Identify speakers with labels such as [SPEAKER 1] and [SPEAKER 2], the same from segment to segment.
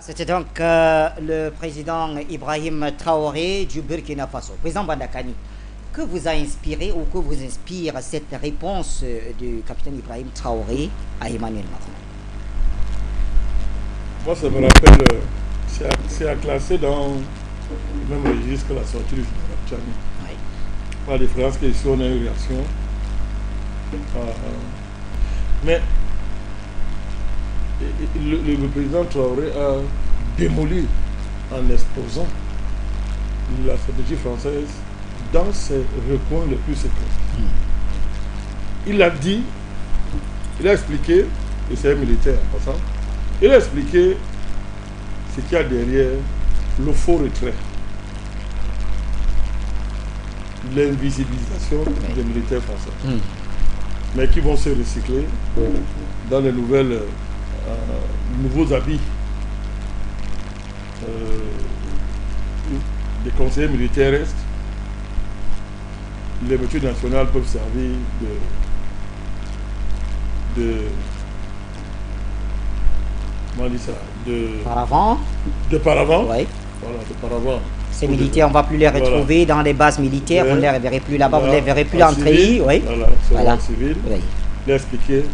[SPEAKER 1] C'était donc le président Ibrahim Traoré du Burkina Faso. Président Bandakani, que vous a inspiré ou que vous inspire cette réponse du capitaine Ibrahim Traoré à Emmanuel Macron?
[SPEAKER 2] Moi, ça me rappelle, c'est à classer dans le même registre que la sortie du général Tchani.
[SPEAKER 1] Oui.
[SPEAKER 2] Par la différence qu'ici, on a une réaction. Mais le président Traoré a démoli en exposant la stratégie française dans ses recoins les plus secrets. Il a dit, il a expliqué, et c'est un militaire en passant, il a expliqué ce qu'il y a derrière le faux retrait, l'invisibilisation des militaires français, mais qui vont se recycler dans les nouveaux habits des conseillers militaires restent. Les voitures nationales peuvent servir comment on dit ça,
[SPEAKER 1] Paravent.
[SPEAKER 2] de paravent.
[SPEAKER 1] Oui.
[SPEAKER 2] Voilà, de paravent.
[SPEAKER 1] Ces militaires, on ne va plus les retrouver dans les bases militaires, on ne les verrait plus là-bas, vous ne les verrez plus en treillis. Oui.
[SPEAKER 2] Voilà, civil.
[SPEAKER 1] Oui.
[SPEAKER 2] Il a expliqué.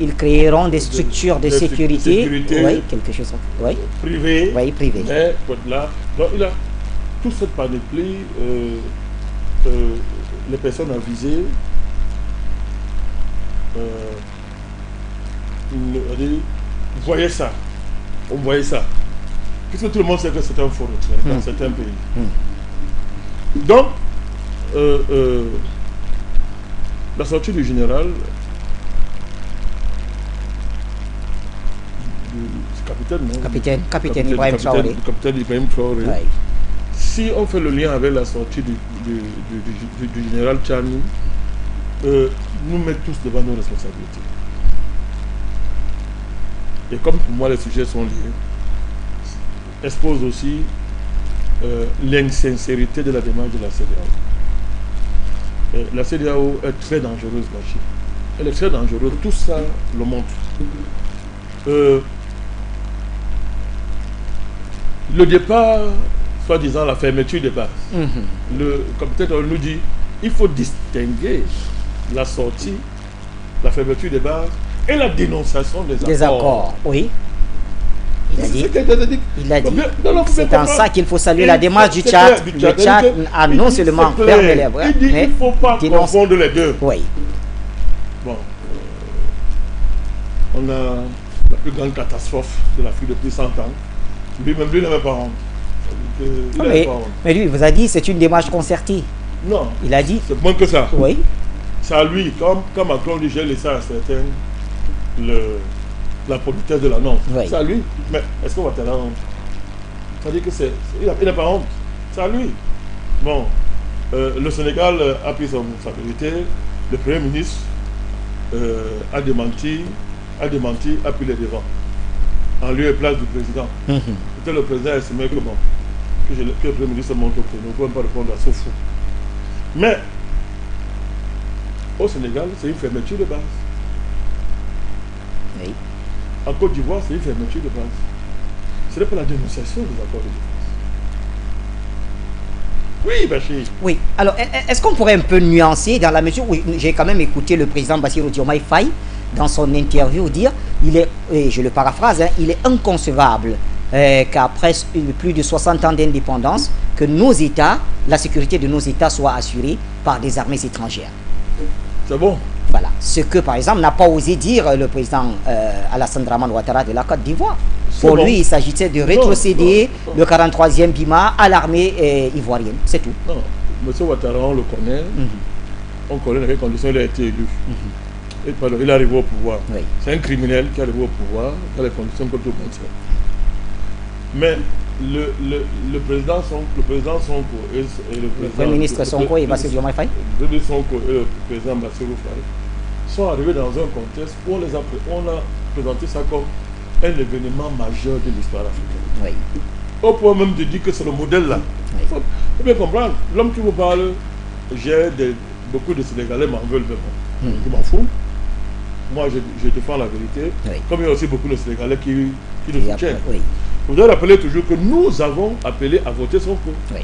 [SPEAKER 1] Ils créeront des structures de sécurité. Oui, quelque chose. Oui.
[SPEAKER 2] Privé.
[SPEAKER 1] Oui, privé.
[SPEAKER 2] Mais là, donc il a toute cette panoplie, les personnes avisées. Vous voyez ça. On voyait ça. Puisque tout le monde sait que c'est un faux retrait dans certains pays. Donc, la sortie du général, du
[SPEAKER 1] capitaine Ibrahim Traoré.
[SPEAKER 2] Capitaine Ibrahim Traoré.
[SPEAKER 1] Oui.
[SPEAKER 2] Si on fait le lien avec la sortie du général Tchani, nous mettons tous devant nos responsabilités. Et comme pour moi les sujets sont liés, expose aussi l'insincérité de la démarche de la CEDEAO. La CEDEAO est très dangereuse, Bachir. Elle est très dangereuse, tout ça le montre. Le départ, soi-disant la fermeture des bases, le capitaine nous dit il faut distinguer la sortie, la fermeture des bases et la dénonciation des accords.
[SPEAKER 1] Oui. Il a dit, c'est en ça qu'il faut saluer la démarche du Tchad. Le Tchad a non seulement fermé les bras, mais
[SPEAKER 2] il ne faut pas confondre les deux.
[SPEAKER 1] Oui.
[SPEAKER 2] Bon, on a la plus grande catastrophe de l'Afrique depuis 100 ans. Lui-même, lui n'avait pas honte.
[SPEAKER 1] Mais lui, il vous a dit c'est une démarche concertée.
[SPEAKER 2] Non.
[SPEAKER 1] Il a dit.
[SPEAKER 2] C'est moins que ça.
[SPEAKER 1] Oui.
[SPEAKER 2] C'est à lui, comme Macron dit, j'ai laissé à certains la politesse de la norme.
[SPEAKER 1] Oui.
[SPEAKER 2] C'est à lui. Mais est-ce qu'on va te la honte? Ça dit que il n'a pas honte. C'est à lui. Bon, le Sénégal a pris son responsabilité. Le Premier ministre a démenti, a pris les devants. En lieu et place du président. Peut-être le président estimait que bon, que le Premier ministre monte au créneau, ne pouvons pas répondre à ce fou. Mais au Sénégal, c'est une fermeture de base.
[SPEAKER 1] Oui.
[SPEAKER 2] En Côte d'Ivoire, c'est une fermeture de base. Ce n'est pas la dénonciation des accords de défense. Oui, Bachir.
[SPEAKER 1] Oui. Alors, est-ce qu'on pourrait un peu nuancer dans la mesure où j'ai quand même écouté le président Bassirou Diomaye Faye dans son interview dire, et je le paraphrase, il est inconcevable qu'après plus de 60 ans d'indépendance, que nos États, la sécurité de nos États soit assurée par des armées étrangères.
[SPEAKER 2] C'est bon.
[SPEAKER 1] Voilà. Ce que, par exemple, n'a pas osé dire le président Alassane Dramane Ouattara de la Côte d'Ivoire. Pour lui, il s'agissait de rétrocéder le 43e BIMA à l'armée ivoirienne. C'est tout.
[SPEAKER 2] Non, M. Ouattara, on le connaît. On connaît dans quelles conditions il a été élu. Il est arrivé au pouvoir.
[SPEAKER 1] Oui.
[SPEAKER 2] C'est un criminel qui est arrivé au pouvoir dans les conditions que tout le monde sait. Mais le président Sonko et le
[SPEAKER 1] Premier ministre Sonko et Bassirou Diomaye Faye,
[SPEAKER 2] le président Sonko et le président Bassirou Faye sont arrivés dans un contexte où on a présenté ça comme un événement majeur de l'histoire africaine.
[SPEAKER 1] oui.
[SPEAKER 2] Au point même de dire que c'est le modèle là.
[SPEAKER 1] Oui.
[SPEAKER 2] Il faut bien comprendre. L'homme qui vous parle, beaucoup de Sénégalais m'en veulent, mais bon, je m'en fous. moi je défends la vérité,
[SPEAKER 1] Oui.
[SPEAKER 2] comme il y a aussi beaucoup de Sénégalais qui nous
[SPEAKER 1] Et après,
[SPEAKER 2] soutiennent.
[SPEAKER 1] oui,
[SPEAKER 2] Vous devez rappeler toujours que nous avons appelé à voter Sonko.
[SPEAKER 1] oui,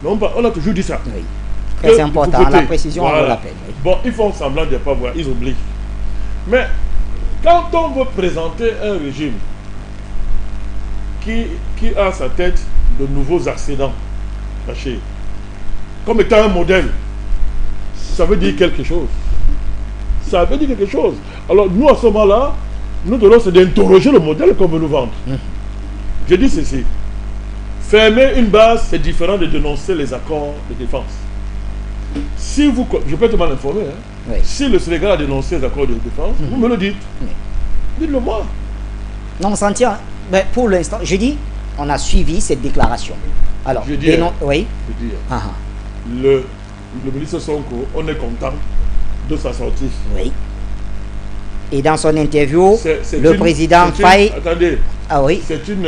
[SPEAKER 2] Mais on a toujours dit ça.
[SPEAKER 1] oui.
[SPEAKER 2] Que
[SPEAKER 1] Très
[SPEAKER 2] vous
[SPEAKER 1] important,
[SPEAKER 2] votez.
[SPEAKER 1] la précision
[SPEAKER 2] Voilà.
[SPEAKER 1] vaut la peine. Oui.
[SPEAKER 2] Bon, ils font semblant de ne pas voir, ils oublient. Mais quand on veut présenter un régime qui a à sa tête de nouveaux accidents cachés, comme étant un modèle, ça veut dire quelque chose. Ça veut dire quelque chose. Alors nous, à ce moment-là, nous devons c'est d'interroger le modèle qu'on veut nous vendre. Je dis ceci. Fermer une base, c'est différent de dénoncer les accords de défense. Si vous, je peux être mal informé, hein.
[SPEAKER 1] Oui.
[SPEAKER 2] Si le Sénégal a dénoncé les accords de défense, vous me le dites.
[SPEAKER 1] Oui.
[SPEAKER 2] Dites-le moi.
[SPEAKER 1] Non, on s'en tient. Mais pour l'instant, je dis, on a suivi cette déclaration. Alors,
[SPEAKER 2] Je dis,
[SPEAKER 1] oui.
[SPEAKER 2] Je dis,
[SPEAKER 1] Ah, ah.
[SPEAKER 2] le ministre Sonko, on est content de sa sortie.
[SPEAKER 1] Oui. Et dans son interview,
[SPEAKER 2] C'est
[SPEAKER 1] le
[SPEAKER 2] une-
[SPEAKER 1] président
[SPEAKER 2] c'est une-
[SPEAKER 1] Faye...
[SPEAKER 2] Attendez,
[SPEAKER 1] Ah oui,
[SPEAKER 2] c'est une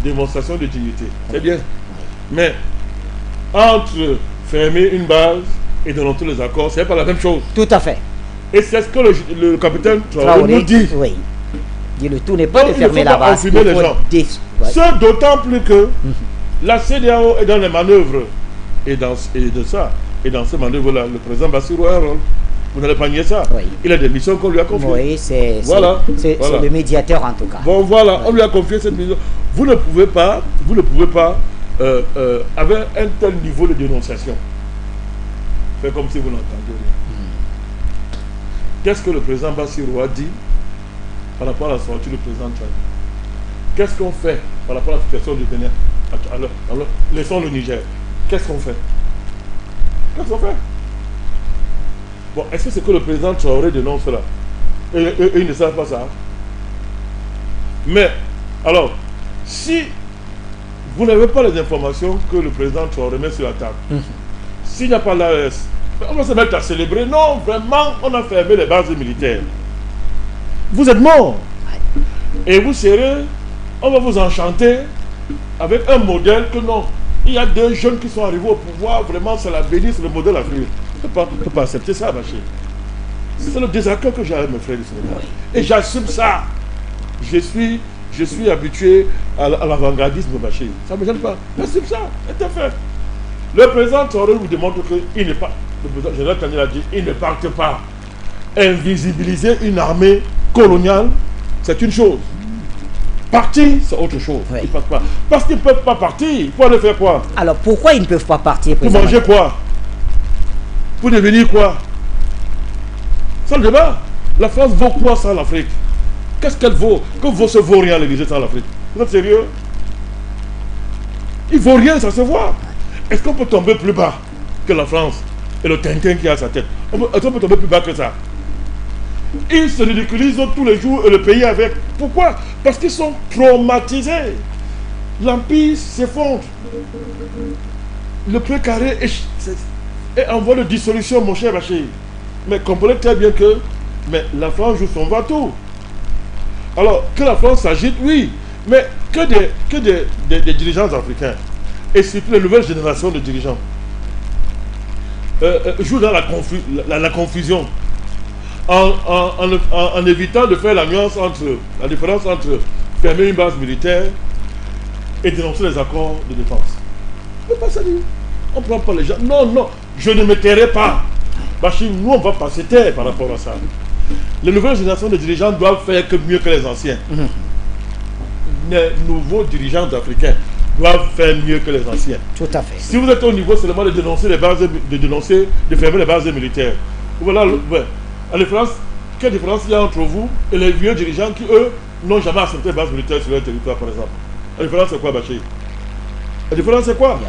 [SPEAKER 2] démonstration de dignité. C'est bien. Mais entre fermer une base et dénoncer les accords, c'est pas la même chose.
[SPEAKER 1] tout à fait.
[SPEAKER 2] Et c'est ce que le capitaine Traoré
[SPEAKER 1] Traoré,
[SPEAKER 2] nous dit.
[SPEAKER 1] oui. Dit le tout n'est pas
[SPEAKER 2] Donc,
[SPEAKER 1] de
[SPEAKER 2] il ne
[SPEAKER 1] fermer
[SPEAKER 2] faut
[SPEAKER 1] la
[SPEAKER 2] pas
[SPEAKER 1] base.
[SPEAKER 2] enfumer
[SPEAKER 1] il
[SPEAKER 2] les
[SPEAKER 1] faut
[SPEAKER 2] gens.
[SPEAKER 1] ouais.
[SPEAKER 2] C'est d'autant plus que la CEDEAO est dans les manœuvres. Et dans ces manœuvres-là, le président Bassirou a un rôle. Vous n'allez pas nier ça.
[SPEAKER 1] Oui.
[SPEAKER 2] Il a des missions qu'on lui a confiées.
[SPEAKER 1] Oui, c'est
[SPEAKER 2] Voilà.
[SPEAKER 1] c'est
[SPEAKER 2] Voilà.
[SPEAKER 1] le médiateur en tout cas.
[SPEAKER 2] Bon, voilà, on lui a confié cette mission. Vous ne pouvez pas, avec un tel niveau de dénonciation, faire comme si vous n'entendiez rien. Qu'est-ce que le président Bassirou a dit par rapport à la sortie du président Tchad? Qu'est-ce qu'on fait par rapport à la situation du Bénin? Alors, laissons le Niger. Qu'est-ce qu'on fait? Qu'est-ce qu'on fait? Bon, est-ce que c'est que le président Traoré dénonce cela? Et ils ne savent pas ça. Mais, alors, si vous n'avez pas les informations que le président Traoré met sur la table, s'il n'y a pas l'AES, on va se mettre à célébrer. Non, vraiment, on a fermé les bases militaires. Vous êtes morts. Et vous serez, on va vous enchanter avec un modèle que non. Il y a deux jeunes qui sont arrivés au pouvoir, vraiment, c'est la bénisse, c'est le modèle à suivre. Je ne peux pas accepter ça, ma chérie. C'est le désaccord que j'ai avec mes frères du Sénégal. Et j'assume ça. Je suis habitué à l'avant-gardisme, ma chérie. Ça ne me gêne pas. J'assume ça. C'est un fait. Le président Traoré vous démontre qu'il n'est pas, le président général Kani l'a dit, il ne parte pas. Invisibiliser une armée coloniale, c'est une chose. Partir, c'est autre chose.
[SPEAKER 1] Oui.
[SPEAKER 2] Ils ne partent pas. Parce qu'ils ne peuvent pas partir. Pour aller faire quoi?
[SPEAKER 1] Alors pourquoi ils ne peuvent pas partir,
[SPEAKER 2] Pour
[SPEAKER 1] président?
[SPEAKER 2] manger quoi? Pour devenir quoi? C'est le débat. La France vaut quoi sans l'Afrique? Qu'est-ce qu'elle vaut? Que vaut ce vaut rien l'Élysée sans l'Afrique? Vous êtes sérieux? Il vaut rien, ça se voit. Est-ce qu'on peut tomber plus bas que la France et le Tintin qui a à sa tête? Est-ce qu'on peut tomber plus bas que ça? Ils se ridiculisent tous les jours et le pays avec. Pourquoi? Parce qu'ils sont traumatisés. L'empire s'effondre. Le précaré est en voie de dissolution, mon cher Bachir. Mais comprenez très bien que la France joue son bateau. Alors, que la France s'agite, oui. Mais que des dirigeants africains, et surtout les nouvelles générations de dirigeants, jouent dans la confusion. En évitant de faire la différence entre fermer une base militaire et dénoncer les accords de défense. On ne peut pas ça dire. On ne prend pas les gens. Non, non, je ne me tairai pas. Bachir, nous, on ne va pas se taire par rapport à ça. Les nouvelles générations de dirigeants doivent faire mieux que les anciens. Les nouveaux dirigeants africains doivent faire mieux que les anciens.
[SPEAKER 1] Tout à fait.
[SPEAKER 2] Si vous êtes au niveau seulement de dénoncer les bases, de fermer les bases militaires, voilà, ouais. La différence, quelle différence il y a entre vous et les vieux dirigeants qui, eux, n'ont jamais accepté les bases militaires sur leur territoire, par exemple? La différence, c'est quoi, Bachir? La différence, c'est quoi?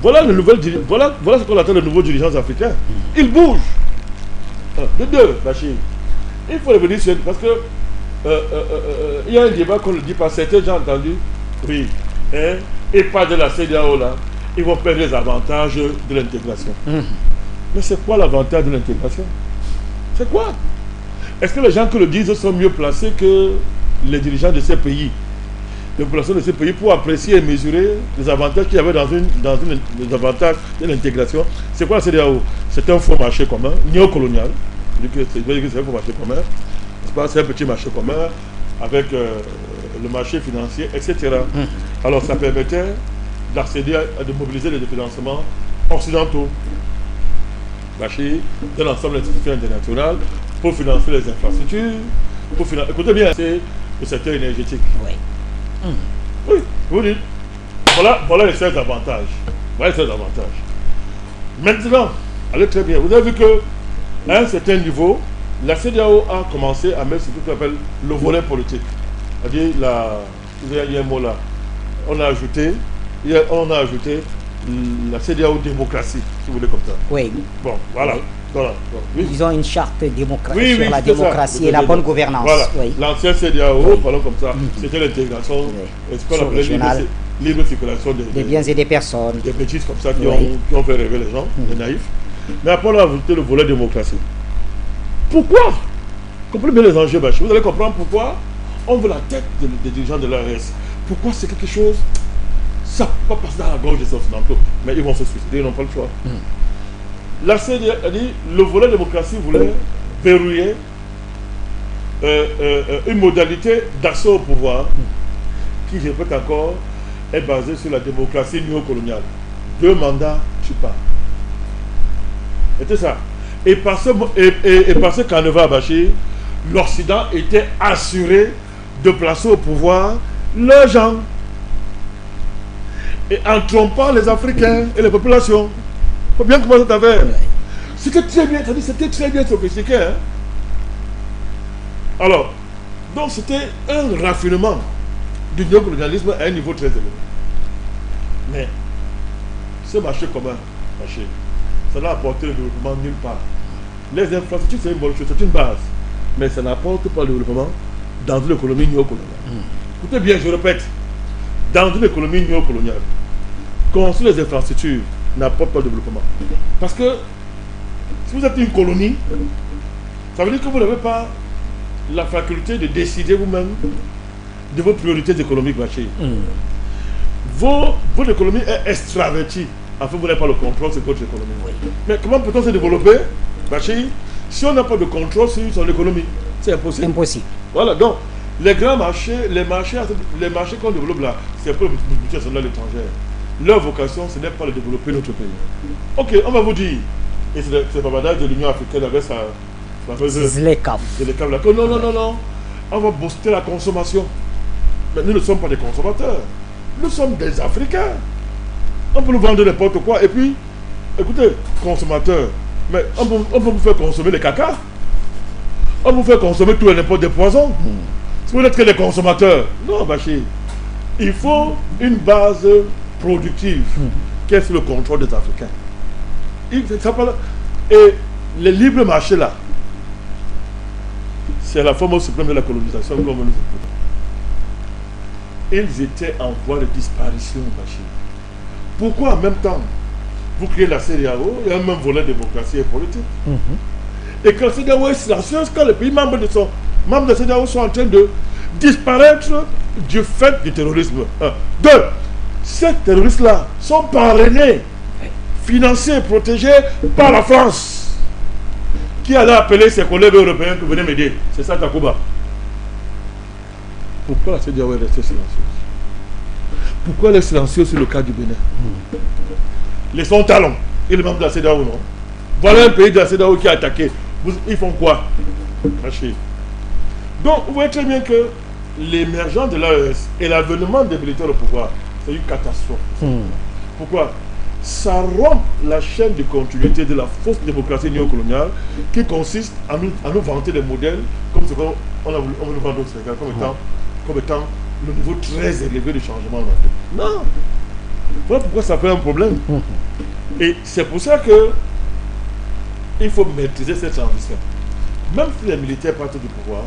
[SPEAKER 2] Voilà ce qu'on appelle les nouveaux dirigeants africains. Ils bougent. De deux, Bachir. Il faut revenir sur... Parce que il y a un débat qu'on ne dit pas. Certains gens entendu. Oui. Hein, et pas de la CEDEAO là. Ils vont perdre les avantages de l'intégration. Mais c'est quoi l'avantage de l'intégration? C'est quoi? Est-ce que les gens qui le disent sont mieux placés que les dirigeants de ces pays? Les populations de ces pays pour apprécier et mesurer les avantages qu'il y avait dans les avantages de l'intégration. C'est quoi la CEDEAO? C'est un faux marché commun, néocolonial. C'est un faux marché commun. pas, c'est un petit marché commun avec le marché financier, etc. Alors ça permettait d'accéder de mobiliser les financements occidentaux de l'ensemble des institutions internationales pour financer les infrastructures, pour financer, écoutez bien, c'est le secteur énergétique.
[SPEAKER 1] Oui.
[SPEAKER 2] Oui, vous dites, voilà les 16 avantages. Voilà les 16 avantages. Maintenant, allez très bien, vous avez vu qu'à un certain niveau, la CEDEAO a commencé à mettre ce qu'on appelle le volet politique. C'est-à-dire, il y a un mot là, on a ajouté la CEDEAO démocratie, si vous voulez comme ça.
[SPEAKER 1] Oui.
[SPEAKER 2] Bon, voilà.
[SPEAKER 1] Oui.
[SPEAKER 2] Voilà. Oui.
[SPEAKER 1] Ils ont une charte
[SPEAKER 2] Oui,
[SPEAKER 1] sur la démocratie et la bonne gouvernance.
[SPEAKER 2] Voilà.
[SPEAKER 1] Oui.
[SPEAKER 2] L'ancien CEDEAO, parlons comme ça, c'était l'intégration, ce qu'on appelait libre circulation
[SPEAKER 1] des biens et des personnes.
[SPEAKER 2] Des bêtises comme ça qui ont fait rêver les gens, les naïfs. Mais après, on a ajouté le volet démocratie. Pourquoi? Comprenez bien les enjeux, Bachir. Vous allez comprendre pourquoi on veut la tête des dirigeants de l'AES. Pourquoi c'est quelque chose, ça ne peut pas passer dans la gorge des Occidentaux. Mais ils vont se suicider, ils n'ont pas le choix. La CEDEAO a dit, le volet démocratie voulait verrouiller une modalité d'accès au pouvoir qui, je répète encore, est basée sur la démocratie néocoloniale. 2 mandats, tu pars. C'était ça. Et par ce canevas, Bachir, l'Occident était assuré de placer au pouvoir leurs gens. Et en trompant les Africains et les populations. Il faut bien commencer cette affaire. C'était très bien, c'était très bien sophistiqué. Hein? Alors, donc c'était un raffinement du néocolonialisme à un niveau très élevé. Mais ce marché commun, ça n'a apporté le développement nulle part. Les infrastructures, c'est une bonne chose, c'est une base. Mais ça n'apporte pas le développement dans une économie néocoloniale. Écoutez bien, je répète, dans une économie néocoloniale, construire les infrastructures n'apporte pas de développement. Parce que si vous êtes une colonie, ça veut dire que vous n'avez pas la faculté de décider vous-même de vos priorités économiques. Votre économie est extravertie. Enfin, vous n'avez pas le contrôle sur votre économie. Mais comment peut-on se développer, si on n'a pas de contrôle sur son économie? C'est impossible.
[SPEAKER 1] Impossible.
[SPEAKER 2] Voilà, donc les grands marchés, les marchés qu'on développe là, c'est pour les multinationales étrangères. Leur vocation, ce n'est pas de développer notre pays. Ok, on va vous dire, et c'est pas badage de l'Union africaine avec sa fameuse
[SPEAKER 1] ZLECAf.
[SPEAKER 2] Non, on va booster la consommation. Mais nous ne sommes pas des consommateurs. Nous sommes des Africains. On peut nous vendre n'importe quoi. Et puis, écoutez, consommateurs, mais on peut vous faire consommer les caca. On peut vous faire consommer tout et n'importe des poisons. Si vous n'êtes que des consommateurs. Non, Bachir. Il faut une base productive qui est sous le contrôle des Africains. Et les libres marchés là, c'est la forme suprême de la colonisation comme nous. Ils étaient en voie de disparition, Bachir. Pourquoi en même temps vous créez la CEDEAO, il y a un même volet démocratie et politique. Et quand la CEDEAO est silencieuse, quand les pays membres de la CEDEAO sont en train de disparaître du fait du terrorisme. 2. Ces terroristes-là sont parrainés, financés et protégés par la France, qui allait appeler ses collègues européens qui venaient m'aider. C'est ça, Takuba. Pourquoi la CEDEAO est restée silencieuse? Pourquoi elle est silencieuse sur le cas du Bénin? Laissons talons. Ils membres de la CEDEAO, non? Voilà un pays de la CEDEAO qui a attaqué. Ils font quoi? Donc, vous voyez très bien que l'émergence de l'AES et l'avènement des militaires au pouvoir, c'est une catastrophe. Pourquoi? Ça rompt la chaîne de continuité de la fausse démocratie néocoloniale qui consiste à nous vanter des modèles comme ce qu'on a voulu nous vendre au Sénégal comme étant le niveau très élevé de changement en Afrique. Non! Voilà pourquoi ça fait un problème. Et c'est pour ça que il faut maîtriser cette transition. Même si les militaires partent du pouvoir,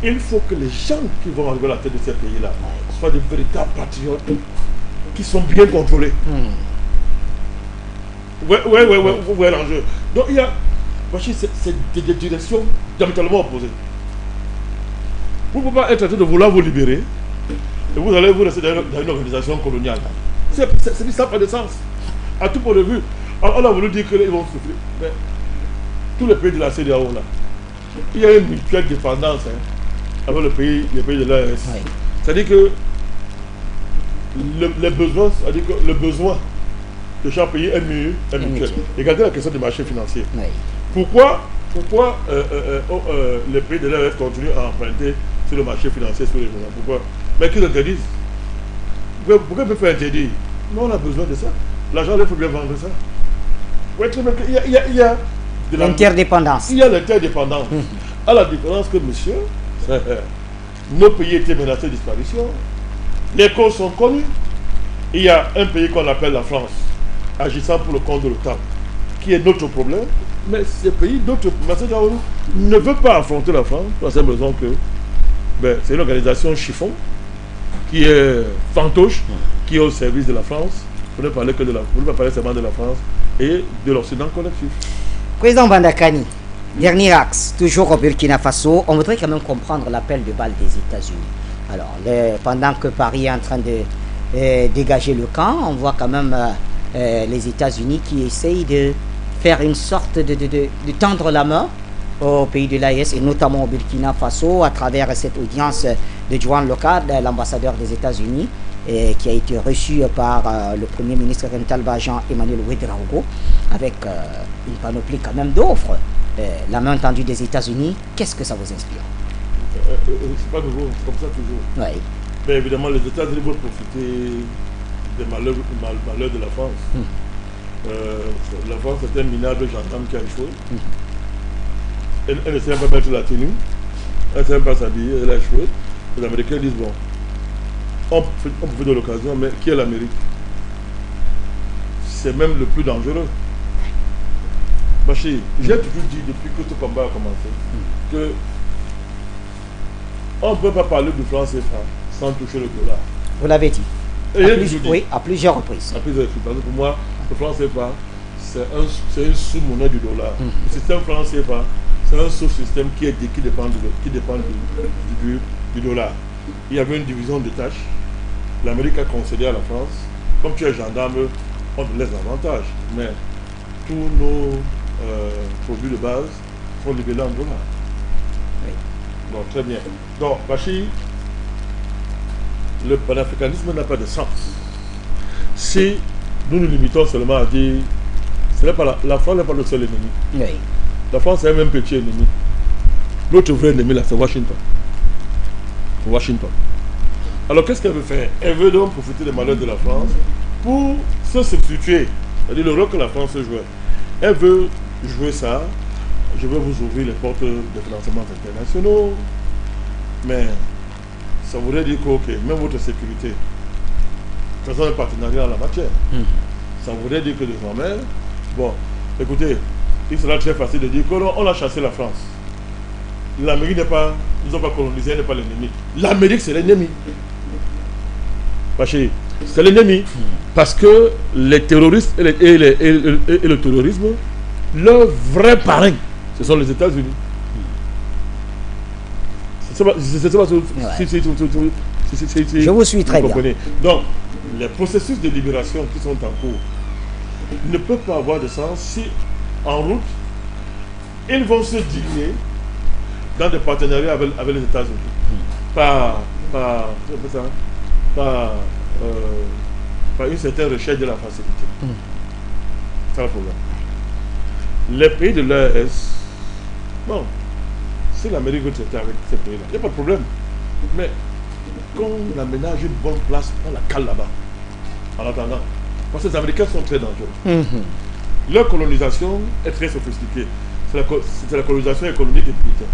[SPEAKER 2] il faut que les gens qui vont arriver à la tête de ces pays-là soient de véritables patriotes qui sont bien contrôlés. Ouais, vous voyez l'enjeu. Donc il y a, c'est des directions diamétralement opposées. Vous ne pouvez pas être en train de vouloir vous libérer et vous allez vous rester dans une organisation coloniale. Ça n'a pas de sens. À tout point de vue, on a voulu dire qu'ils vont souffrir. Mais tous les pays de la CEDEAO là, il y a une mutuelle dépendance avec les pays de l'AES.
[SPEAKER 1] Oui.
[SPEAKER 2] C'est-à-dire que les besoins, c'est-à-dire que le besoin de chaque pays est mutuel. Regardez la question du marché financier.
[SPEAKER 1] Oui.
[SPEAKER 2] Pourquoi les pays de l'AES continuent à emprunter sur le marché financier, sur les gens? Pourquoi? Mais qu'ils interdisent. Pourquoi ils peuvent faire interdire? Non, on a besoin de ça. L'argent, il faut bien vendre ça. Ouais, il y a de
[SPEAKER 1] l'interdépendance.
[SPEAKER 2] Il y a l'interdépendance. À la différence que, monsieur, nos pays étaient menacés de disparition. Les causes sont connues. Il y a un pays qu'on appelle la France, agissant pour le compte de l'OTAN, qui est notre problème. Mais ces pays, d'autres, ne veulent pas affronter la France pour la simple raison que c'est une organisation chiffon, qui est fantoche, qui est au service de la France. Vous ne parlez que de la, vous ne parlez seulement de la France et de l'Occident collectif.
[SPEAKER 1] Président Bandakani, dernier axe, toujours au Burkina Faso, on voudrait quand même comprendre l'appel de balle des États-Unis. Alors, pendant que Paris est en train de dégager le camp, on voit quand même les États-Unis qui essayent de faire une sorte de tendre la main au pays de l'AES et notamment au Burkina Faso à travers cette audience de Juan Locard, l'ambassadeur des États-Unis, qui a été reçu par le Premier ministre Rentalba Jean-Emmanuel Ouédraogo avec une panoplie quand même d'offres. La main tendue des États-Unis, qu'est-ce que ça vous inspire?
[SPEAKER 2] C'est pas nouveau, c'est comme ça toujours.
[SPEAKER 1] Oui.
[SPEAKER 2] Mais évidemment, les États-Unis vont profiter des malheurs de la France. La France est un minable gendarme qui a échoué. Elle ne sait même pas mettre la tenue, elle ne sait même pas s'habiller, elle a échoué. Les Américains disent bon, on profite de l'occasion, mais qui est l'Amérique? C'est même le plus dangereux. Bachir, j'ai toujours dit depuis que ce combat a commencé que on ne peut pas parler du franc CFA sans toucher le dollar.
[SPEAKER 1] Vous l'avez dit.
[SPEAKER 2] Oui,
[SPEAKER 1] à plusieurs reprises.
[SPEAKER 2] À plusieurs reprises. Parce que pour moi, le franc CFA, c'est une sous-monnaie du dollar. Le système franc CFA, c'est un sous-système qui dépend du dollar. Il y avait une division des tâches. L'Amérique a concédé à la France. Comme tu es gendarme, on te laisse l'avantage. Mais tous nos produits de base sont libellés en dollars.
[SPEAKER 1] Oui.
[SPEAKER 2] Bon, très bien. Donc, Bachir, le panafricanisme n'a pas de sens. Si nous nous limitons seulement à dire la France n'est pas le seul ennemi.
[SPEAKER 1] Oui.
[SPEAKER 2] La France est un même petit ennemi. L'autre vrai ennemi là, c'est Washington. Washington. Alors qu'est-ce qu'elle veut faire? Elle veut donc profiter des malheurs de la France pour se substituer. C'est-à-dire le rôle que la France jouait. Elle veut jouer ça. Je vais vous ouvrir les portes des financements internationaux. Mais ça voudrait dire que, ok, même votre sécurité, faisons un partenariat en la matière. Ça voudrait dire que désormais, bon, écoutez, il sera très facile de dire qu'on a chassé la France. L'Amérique n'est pas, ils n'ont pas colonisé, elle n'est pas l'ennemi. L'Amérique, c'est l'ennemi. C'est l'ennemi. Parce que les terroristes et le terrorisme, leur vrai parrain, ce sont les États-Unis.
[SPEAKER 1] Je vous suis très bien.
[SPEAKER 2] Donc, les processus de libération qui sont en cours ne peuvent pas avoir de sens si, en route, ils vont se digner dans des partenariats avec les États-Unis. Par une certaine recherche de la facilité. C'est le problème. Les pays de l'AES, bon, si l'Amérique veut traiter avec ces pays-là, il n'y a pas de problème. Mais qu'on aménage une bonne place, on la cale là-bas. En attendant. Parce que les Américains sont très dangereux. Leur colonisation est très sophistiquée. C'est la colonisation économique et militaire.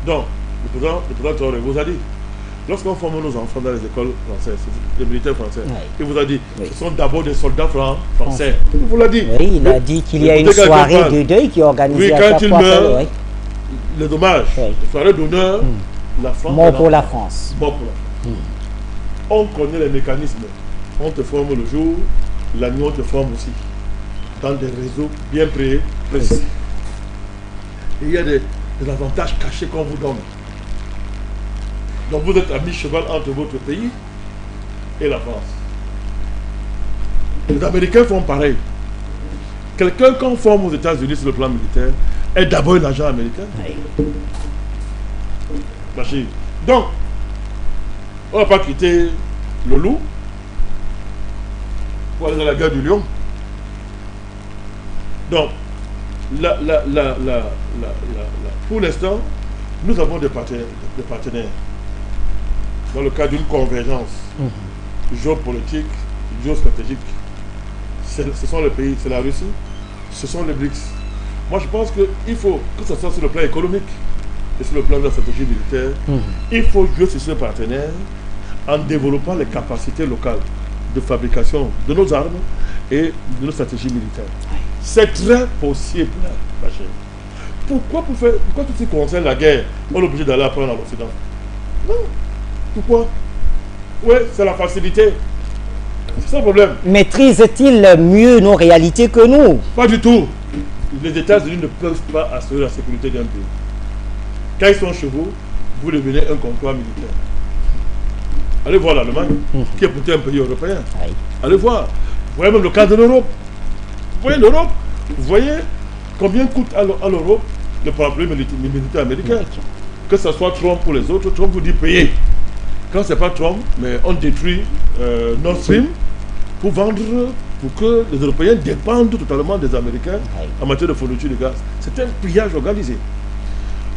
[SPEAKER 2] Donc, le président Traoré vous a dit, lorsqu'on forme nos enfants dans les écoles françaises, les militaires français, il vous a dit, ce sont d'abord des soldats français. Il vous l'a dit.
[SPEAKER 1] Oui, il a dit qu'il y a une soirée de deuil qui est organisée à chaque fois.
[SPEAKER 2] Le dommage, la soirée d'honneur, la France.
[SPEAKER 1] Mort pour la France.
[SPEAKER 2] Mort pour la France. On connaît les mécanismes. On te forme le jour, la nuit on te forme aussi. Dans des réseaux bien précis. Et il y a des avantages cachés qu'on vous donne. Donc vous êtes à mi-cheval entre votre pays et la France. Les Américains font pareil. Quelqu'un qu'on forme aux États-Unis sur le plan militaire est d'abord un agent américain.
[SPEAKER 1] Oui.
[SPEAKER 2] Bachir. Donc, on ne va pas quitter le loup pour aller dans la guerre du lion. Donc, pour l'instant, nous avons des partenaires dans le cadre d'une convergence géopolitique, géostratégique. Ce sont les pays, c'est la Russie, ce sont les BRICS. Moi, je pense qu'il faut que ce soit sur le plan économique et sur le plan de la stratégie militaire, il faut jouer sur ce partenaire en développant les capacités locales de fabrication de nos armes et de nos stratégies militaires. C'est très possible, Bachir. Pourquoi tout ce qui concerne la guerre, on est obligé d'aller apprendre à l'Occident? Non. Pourquoi? Oui, c'est la facilité. C'est ça le problème.
[SPEAKER 1] Maîtrise-t-il mieux nos réalités que nous?
[SPEAKER 2] Pas du tout. Les États-Unis ne peuvent pas assurer la sécurité d'un pays. Quand ils sont chez vous, vous devenez un comptoir militaire. Allez voir l'Allemagne, qui est pourtant un pays européen.
[SPEAKER 1] Oui.
[SPEAKER 2] Allez voir. Vous voyez même le cas de l'Europe. Vous voyez l'Europe? Vous voyez combien coûte à l'Europe le parapluie militaire américain? Que ce soit Trump ou les autres, Trump vous dit payer. Quand ce n'est pas Trump, mais on détruit Nord Stream pour vendre, pour que les Européens dépendent totalement des Américains en matière de fourniture de gaz. C'est un pillage organisé.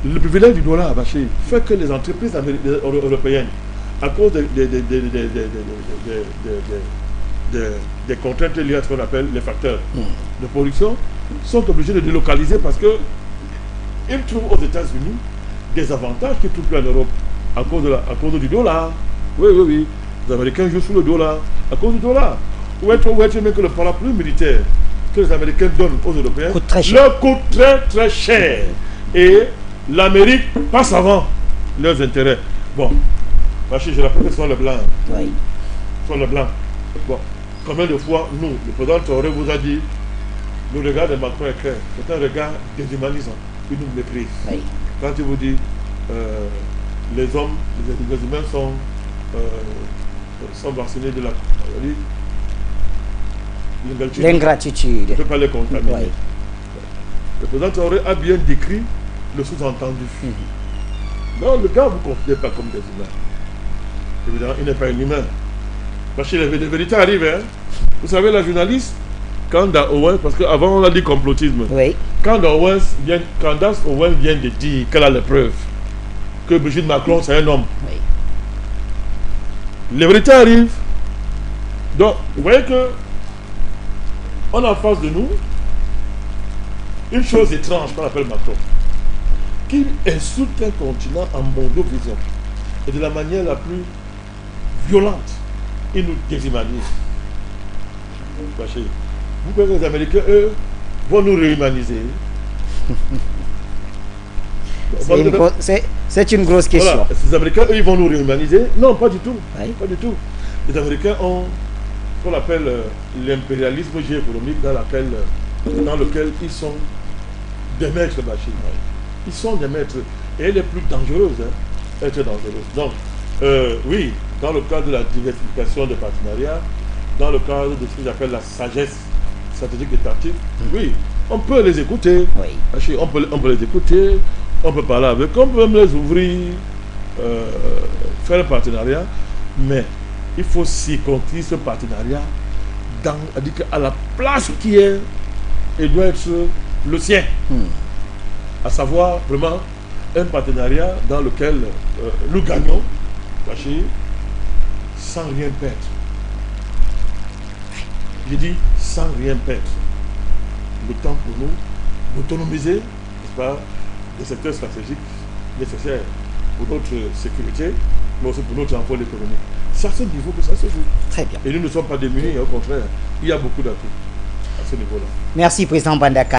[SPEAKER 2] Le privilège du dollar, Bachir, fait que les entreprises européennes, à cause des contraintes liées à ce qu'on appelle les facteurs de production, sont obligés de délocaliser parce qu'ils trouvent aux États-Unis des avantages qu'ils ne trouvent plus en Europe à cause du dollar. Oui, oui, oui. Les Américains jouent sous le dollar à cause du dollar. Où est-ce que le parapluie militaire que les Américains donnent aux Européens leur coûte très très cher. Et l'Amérique passe avant leurs intérêts. Bon, parce que je rappelle que ce sont les Blancs.
[SPEAKER 1] Oui.
[SPEAKER 2] Ce sont les Blancs. Bon, combien de fois, nous, le président Traoré vous a dit, le regard de Macron est clair, c'est un regard déshumanisant, il nous méprise. Oui. Quand il vous dit, les hommes, les humains sont vaccinés de
[SPEAKER 1] l'ingratitude.
[SPEAKER 2] On ne peut pas les contaminer.
[SPEAKER 1] Oui.
[SPEAKER 2] Le président Traoré a bien décrit le sous-entendu. Non, le gars, vous ne considérez pas comme des humains. Évidemment, il n'est pas un humain. Parce que les vérités arrivent. Hein. Vous savez, la journaliste, Candace Owens, parce qu'avant on a dit complotisme.
[SPEAKER 1] Oui.
[SPEAKER 2] Candace Owens vient de dire qu'elle a les preuves que Brigitte Macron, c'est un homme.
[SPEAKER 1] Oui.
[SPEAKER 2] Les vérités arrivent. Donc, vous voyez que on a en face de nous une chose étrange qu'on appelle Macron, qui insulte un continent en mondo-vision et de la manière la plus violente. Il nous déshumanise. Vous croyez que les Américains, eux, vont nous réhumaniser?
[SPEAKER 1] C'est une grosse question.
[SPEAKER 2] Voilà. Les Américains, eux, ils vont nous réhumaniser? Non, pas du tout.
[SPEAKER 1] Oui.
[SPEAKER 2] Pas du tout. Les Américains ont ce qu'on appelle l'impérialisme géoéconomique dans lequel ils sont des maîtres machines. Ils sont des maîtres. Et elle est plus dangereuse. Hein. Elle est très dangereuse. Donc, oui, dans le cadre de la diversification des partenariats, dans le cadre de ce que j'appelle la sagesse stratégique et tactique, oui, on peut les écouter. Oui. On peut les écouter, on peut parler avec, on peut même les ouvrir, faire un partenariat, mais il faut circonscrire ce partenariat à la place qui est et doit être le sien. À savoir vraiment un partenariat dans lequel nous gagnons, sans rien perdre. Je dis sans rien perdre. Le temps pour nous d'autonomiser, n'est-ce pas, les secteurs stratégiques nécessaires pour notre sécurité, mais aussi pour notre emploi économique. C'est à ce niveau que ça se joue. Très bien. Et nous ne sommes pas démunis, au contraire, il y a beaucoup d'atouts à ce niveau-là.
[SPEAKER 1] Merci, Président Bandaka.